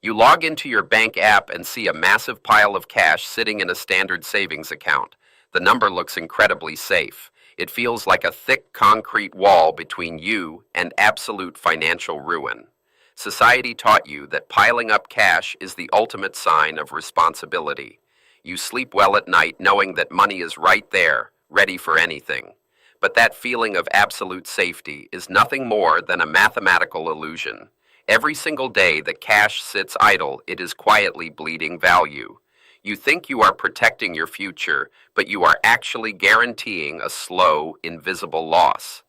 You log into your bank app and see a massive pile of cash sitting in a standard savings account. The number looks incredibly safe. It feels like a thick concrete wall between you and absolute financial ruin. Society taught you that piling up cash is the ultimate sign of responsibility. You sleep well at night knowing that money is right there, ready for anything. But that feeling of absolute safety is nothing more than a mathematical illusion. Every single day that cash sits idle, it is quietly bleeding value. You think you are protecting your future, but you are actually guaranteeing a slow, invisible loss.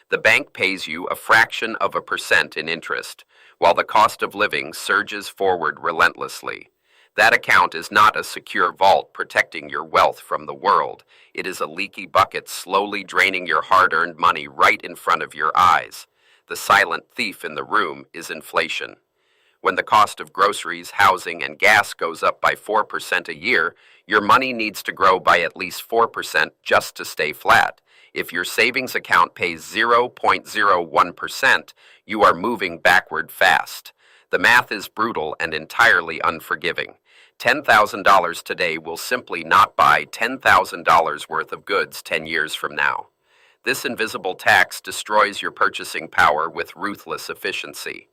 The bank pays you a fraction of a percent in interest, while the cost of living surges forward relentlessly. That account is not a secure vault protecting your wealth from the world. It is a leaky bucket slowly draining your hard-earned money right in front of your eyes. The silent thief in the room is inflation. When the cost of groceries, housing, and gas goes up by 4% a year, your money needs to grow by at least 4% just to stay flat. If your savings account pays 0.01%, you are moving backward fast. The math is brutal and entirely unforgiving. $10,000 today will simply not buy $10,000 worth of goods 10 years from now. This invisible tax destroys your purchasing power with ruthless efficiency.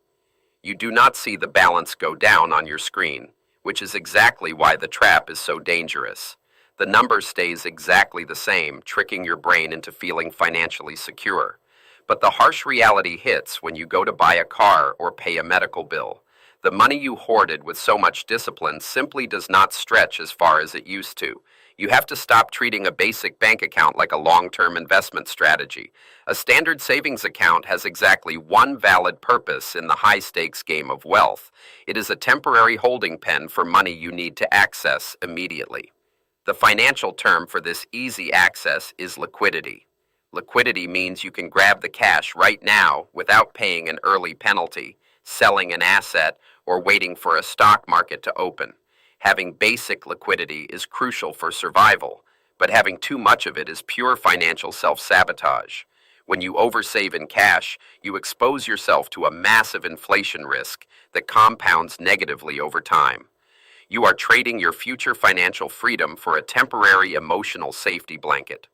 You do not see the balance go down on your screen, which is exactly why the trap is so dangerous. The number stays exactly the same, tricking your brain into feeling financially secure. But the harsh reality hits when you go to buy a car or pay a medical bill. The money you hoarded with so much discipline simply does not stretch as far as it used to. You have to stop treating a basic bank account like a long-term investment strategy. A standard savings account has exactly one valid purpose in the high-stakes game of wealth. It is a temporary holding pen for money you need to access immediately. The financial term for this easy access is liquidity. Liquidity means you can grab the cash right now without paying an early penalty, selling an asset, or waiting for a stock market to open. Having basic liquidity is crucial for survival, but having too much of it is pure financial self-sabotage. When you oversave in cash, you expose yourself to a massive inflation risk that compounds negatively over time. You are trading your future financial freedom for a temporary emotional safety blanket.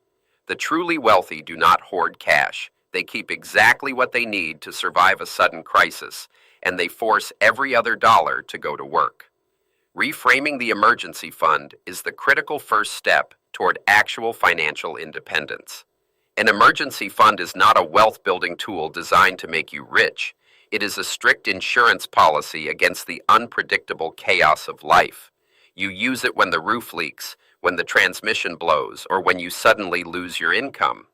The truly wealthy do not hoard cash. They keep exactly what they need to survive a sudden crisis, and they force every other dollar to go to work. Reframing the emergency fund is the critical first step toward actual financial independence. An emergency fund is not a wealth-building tool designed to make you rich. It is a strict insurance policy against the unpredictable chaos of life. You use it when the roof leaks, when the transmission blows, or when you suddenly lose your income.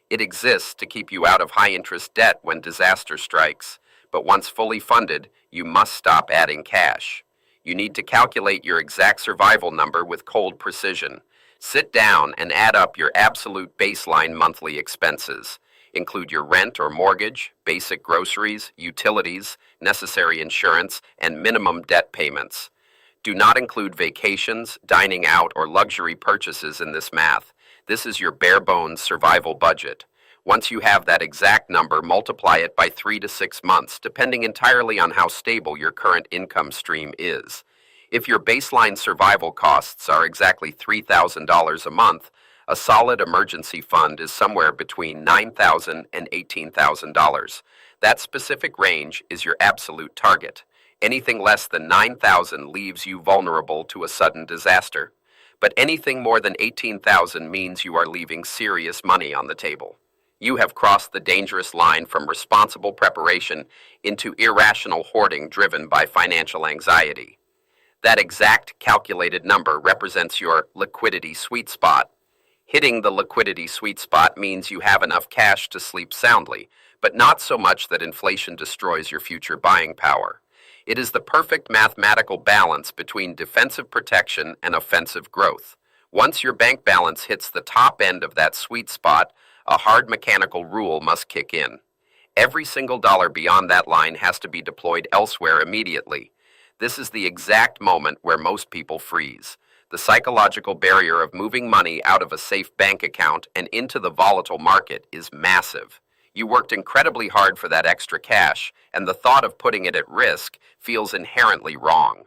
It exists to keep you out of high-interest debt when disaster strikes, but once fully funded, you must stop adding cash. You need to calculate your exact survival number with cold precision. Sit down and add up your absolute baseline monthly expenses. Include your rent or mortgage, basic groceries, utilities, necessary insurance, and minimum debt payments. Do not include vacations, dining out, or luxury purchases in this math. This is your bare-bones survival budget. Once you have that exact number, multiply it by 3 to 6 months, depending entirely on how stable your current income stream is. If your baseline survival costs are exactly $3,000 a month, a solid emergency fund is somewhere between $9,000 and $18,000. That specific range is your absolute target. Anything less than $9,000 leaves you vulnerable to a sudden disaster, but anything more than $18,000 means you are leaving serious money on the table. You have crossed the dangerous line from responsible preparation into irrational hoarding driven by financial anxiety. That exact calculated number represents your liquidity sweet spot. Hitting the liquidity sweet spot means you have enough cash to sleep soundly, but not so much that inflation destroys your future buying power. It is the perfect mathematical balance between defensive protection and offensive growth. Once your bank balance hits the top end of that sweet spot, a hard mechanical rule must kick in. Every single dollar beyond that line has to be deployed elsewhere immediately. This is the exact moment where most people freeze. The psychological barrier of moving money out of a safe bank account and into the volatile market is massive. You worked incredibly hard for that extra cash, and the thought of putting it at risk feels inherently wrong.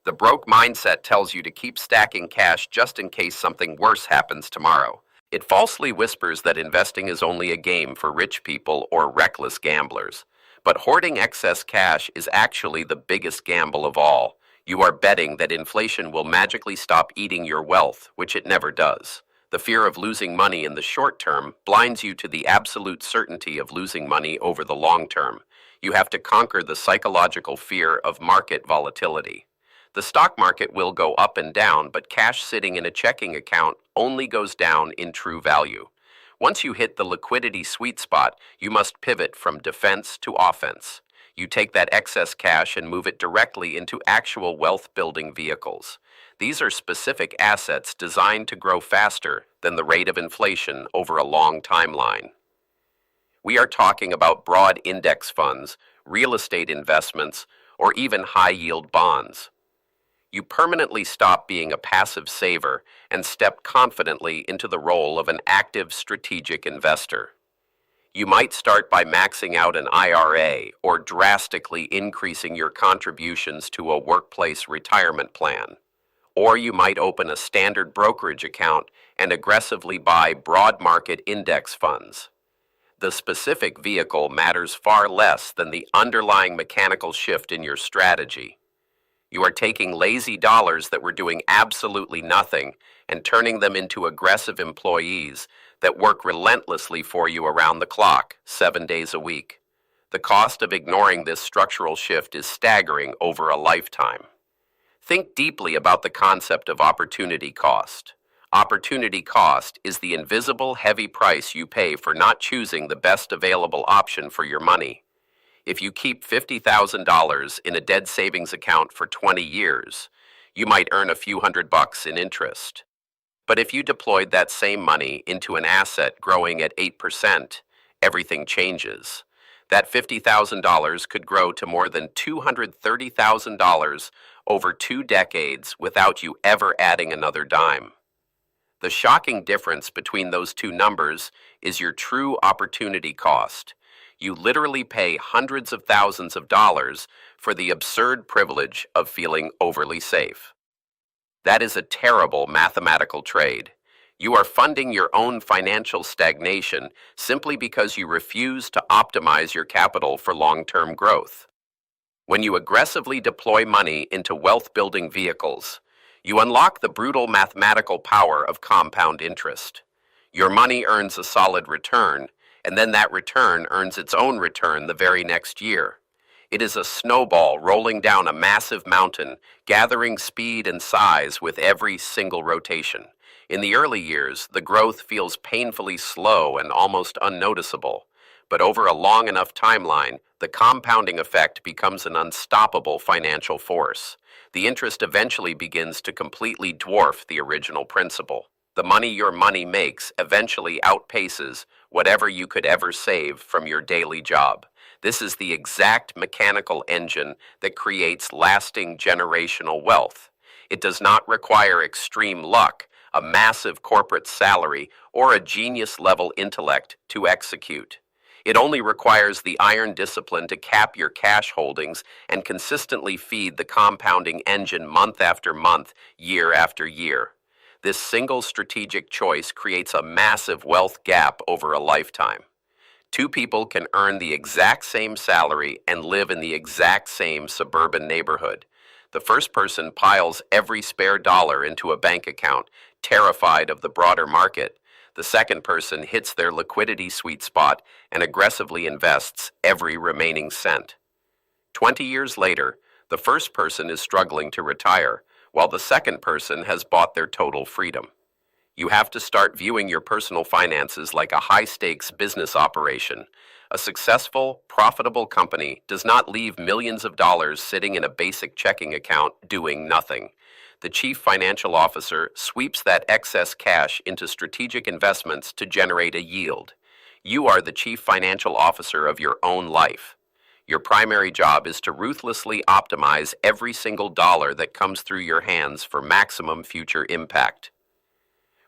The broke mindset tells you to keep stacking cash just in case something worse happens tomorrow. It falsely whispers that investing is only a game for rich people or reckless gamblers. But hoarding excess cash is actually the biggest gamble of all. You are betting that inflation will magically stop eating your wealth, which it never does. The fear of losing money in the short term blinds you to the absolute certainty of losing money over the long term. You have to conquer the psychological fear of market volatility. The stock market will go up and down, but cash sitting in a checking account only goes down in true value. Once you hit the liquidity sweet spot, you must pivot from defense to offense. You take that excess cash and move it directly into actual wealth-building vehicles. These are specific assets designed to grow faster than the rate of inflation over a long timeline. We are talking about broad index funds, real estate investments, or even high-yield bonds. You permanently stop being a passive saver and step confidently into the role of an active strategic investor. You might start by maxing out an IRA or drastically increasing your contributions to a workplace retirement plan. Or you might open a standard brokerage account and aggressively buy broad market index funds. The specific vehicle matters far less than the underlying mechanical shift in your strategy. You are taking lazy dollars that were doing absolutely nothing and turning them into aggressive employees that work relentlessly for you around the clock, 7 days a week. The cost of ignoring this structural shift is staggering over a lifetime. Think deeply about the concept of opportunity cost. Opportunity cost is the invisible, heavy price you pay for not choosing the best available option for your money. If you keep $50,000 in a dead savings account for 20 years, you might earn a few $100 in interest. But if you deployed that same money into an asset growing at 8%, everything changes. That $50,000 could grow to more than $230,000 over 2 decades without you ever adding another dime. The shocking difference between those two numbers is your true opportunity cost. You literally pay hundreds of thousands of dollars for the absurd privilege of feeling overly safe. That is a terrible mathematical trade. You are funding your own financial stagnation simply because you refuse to optimize your capital for long-term growth. When you aggressively deploy money into wealth-building vehicles, you unlock the brutal mathematical power of compound interest. Your money earns a solid return, and then that return earns its own return the very next year. It is a snowball rolling down a massive mountain, gathering speed and size with every single rotation. In the early years, the growth feels painfully slow and almost unnoticeable. But over a long enough timeline, the compounding effect becomes an unstoppable financial force. The interest eventually begins to completely dwarf the original principal. The money your money makes eventually outpaces whatever you could ever save from your daily job. This is the exact mechanical engine that creates lasting generational wealth. It does not require extreme luck, a massive corporate salary, or a genius-level intellect to execute. It only requires the iron discipline to cap your cash holdings and consistently feed the compounding engine month after month, year after year. This single strategic choice creates a massive wealth gap over a lifetime. 2 people can earn the exact same salary and live in the exact same suburban neighborhood. The first person piles every spare dollar into a bank account, terrified of the broader market. The second person hits their liquidity sweet spot and aggressively invests every remaining cent. 20 years later, the first person is struggling to retire, while the second person has bought their total freedom. You have to start viewing your personal finances like a high-stakes business operation. A successful, profitable company does not leave millions of dollars sitting in a basic checking account doing nothing. The chief financial officer sweeps that excess cash into strategic investments to generate a yield. You are the chief financial officer of your own life. Your primary job is to ruthlessly optimize every single dollar that comes through your hands for maximum future impact.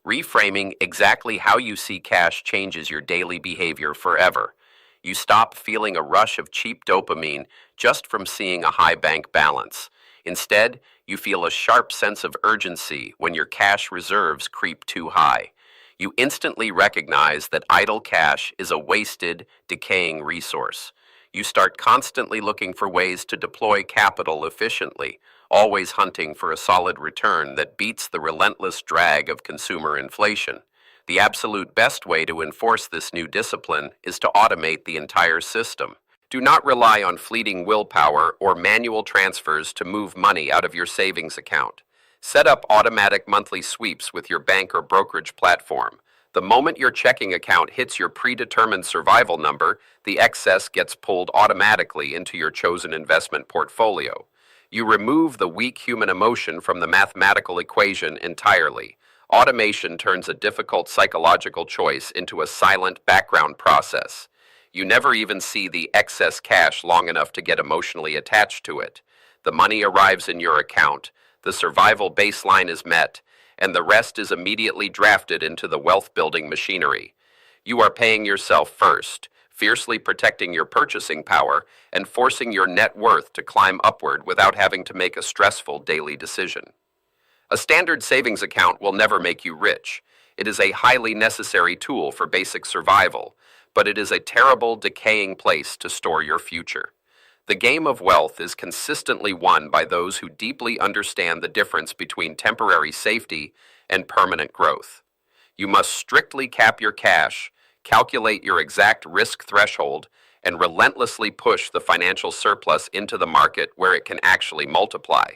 Reframing exactly how you see cash changes your daily behavior forever. You stop feeling a rush of cheap dopamine just from seeing a high bank balance. Instead, you feel a sharp sense of urgency when your cash reserves creep too high. You instantly recognize that idle cash is a wasted, decaying resource. You start constantly looking for ways to deploy capital efficiently, always hunting for a solid return that beats the relentless drag of consumer inflation. The absolute best way to enforce this new discipline is to automate the entire system. Do not rely on fleeting willpower or manual transfers to move money out of your savings account. Set up automatic monthly sweeps with your bank or brokerage platform. The moment your checking account hits your predetermined survival number, the excess gets pulled automatically into your chosen investment portfolio. You remove the weak human emotion from the mathematical equation entirely. Automation turns a difficult psychological choice into a silent background process. You never even see the excess cash long enough to get emotionally attached to it. The money arrives in your account, the survival baseline is met, and the rest is immediately drafted into the wealth-building machinery. You are paying yourself first, fiercely protecting your purchasing power and forcing your net worth to climb upward without having to make a stressful daily decision. A standard savings account will never make you rich. It is a highly necessary tool for basic survival, but it is a terrible, decaying place to store your future. The game of wealth is consistently won by those who deeply understand the difference between temporary safety and permanent growth. You must strictly cap your cash, calculate your exact risk threshold, and relentlessly push the financial surplus into the market where it can actually multiply.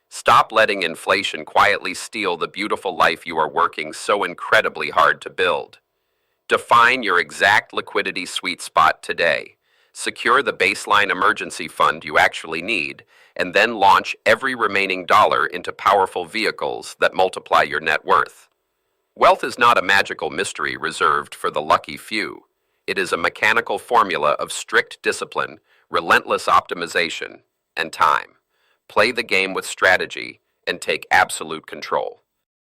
Stop letting inflation quietly steal the beautiful life you are working so incredibly hard to build. Define your exact liquidity sweet spot today. Secure the baseline emergency fund you actually need, and then launch every remaining dollar into powerful vehicles that multiply your net worth. Wealth is not a magical mystery reserved for the lucky few. It is a mechanical formula of strict discipline, relentless optimization, and time. Play the game with strategy and take absolute control.